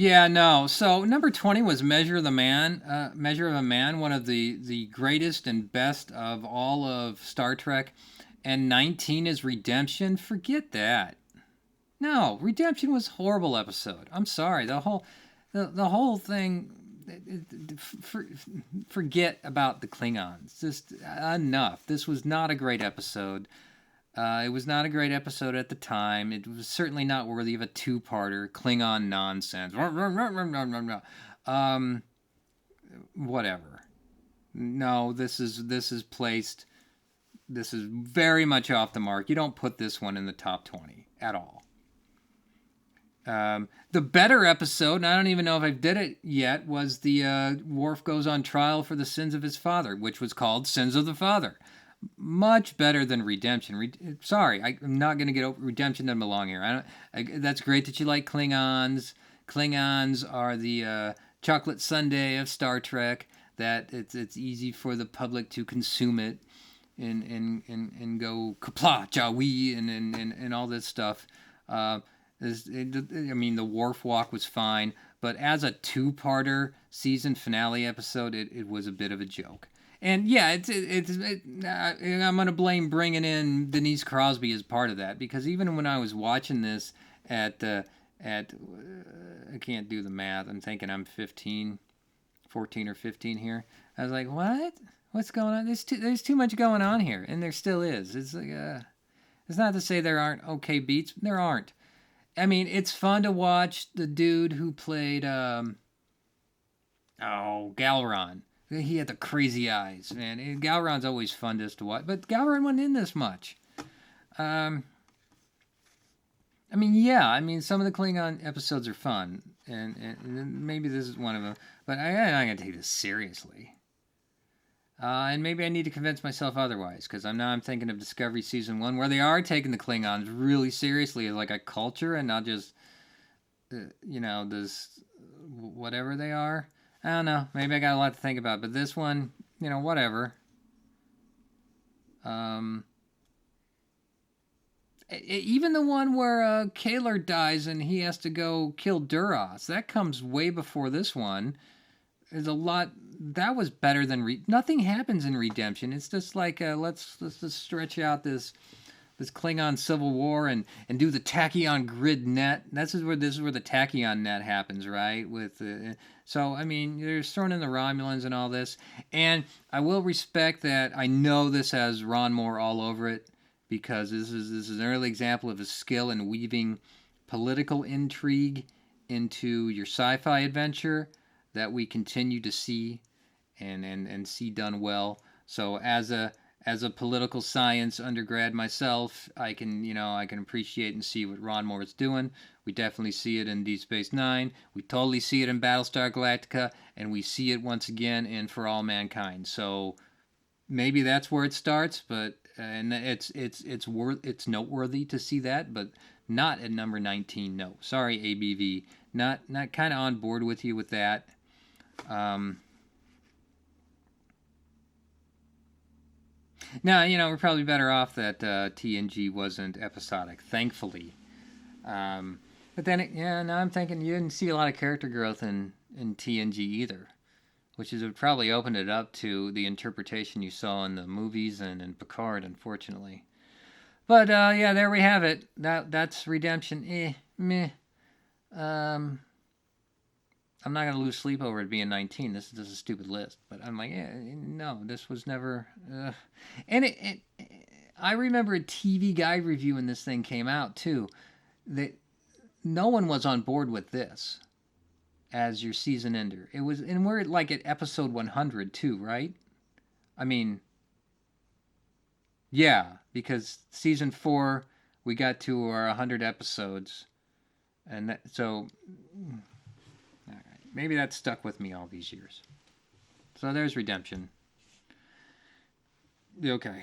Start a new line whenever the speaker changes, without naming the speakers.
Yeah, no. So number 20 was Measure of the Man, Measure of a Man, one of the greatest and best of all of Star Trek. And 19 is Redemption. Forget that. No, Redemption was a horrible episode. I'm sorry. The whole thing. For, Forget about the Klingons. Just enough. This was not a great episode. It was not a great episode at the time. It was certainly not worthy of a two-parter. Klingon nonsense. Um, Whatever. No, this is placed. This is very much off the mark. You don't put this one in the top 20 at all. The better episode, and I don't even know if I did it yet, was the Worf goes on trial for the sins of his father, which was called Sins of the Father. Much better than Redemption. Sorry, I'm not going to get over Redemption. Doesn't belong here. That's great that you like Klingons. Klingons are the chocolate sundae of Star Trek. That it's easy for the public to consume it and go kapla jawi and all this stuff. I mean, the Wharf Walk was fine, but as a two-parter season finale episode, it was a bit of a joke. And yeah, I'm gonna blame bringing in Denise Crosby as part of that, because even when I was watching this at I can't do the math. I'm thinking I'm 14 or 15 here. I was like, what? What's going on? There's too much going on here, and there still is. It's like it's not to say there aren't okay beats. There aren't. I mean, it's fun to watch the dude who played Galron. He had the crazy eyes, man. Galron's always fun just to watch, but Galron wasn't in this much. Um, I mean, yeah. I mean, some of the Klingon episodes are fun, and maybe this is one of them. But I'm not gonna take this seriously. And maybe I need to convince myself otherwise, because I'm thinking of Discovery Season 1, where they are taking the Klingons really seriously as like a culture and not just, this whatever they are. I don't know. Maybe I got a lot to think about, but this one, whatever. Um, Even the one where Kaler dies and he has to go kill Duras, that comes way before this one. There's a lot that was better than nothing happens in Redemption. It's just like let's just stretch out this Klingon civil war and do the tachyon grid net. This is where the tachyon net happens, right? With so I mean, they're throwing in the Romulans and all this, and I will respect that. I know this has Ron Moore all over it, because this is an early example of his skill in weaving political intrigue into your sci-fi adventure that we continue to see and see done well. So as a political science undergrad myself, I can appreciate and see what Ron Moore is doing. We definitely see it in Deep Space Nine. We totally see it in Battlestar Galactica, and we see it once again in For All Mankind. So maybe that's where it starts, but and it's noteworthy to see that, but not at number 19. No, sorry, ABV, not kind of on board with you with that. Um, Now, we're probably better off that TNG wasn't episodic, thankfully. Um, but then, yeah, now I'm thinking you didn't see a lot of character growth in TNG either, which is probably opened it up to the interpretation you saw in the movies and in Picard, unfortunately. But yeah, there we have it. That's Redemption. Meh. Um, I'm not gonna lose sleep over it being 19. This is a stupid list, but I'm like, yeah, no, this was never. And I remember a TV Guide review when this thing came out too. That no one was on board with this as your season ender. It was, and we're like at episode 100 too, right? I mean, yeah, because season 4 we got to our 100 episodes, and so maybe that stuck with me all these years. So there's Redemption. Okay.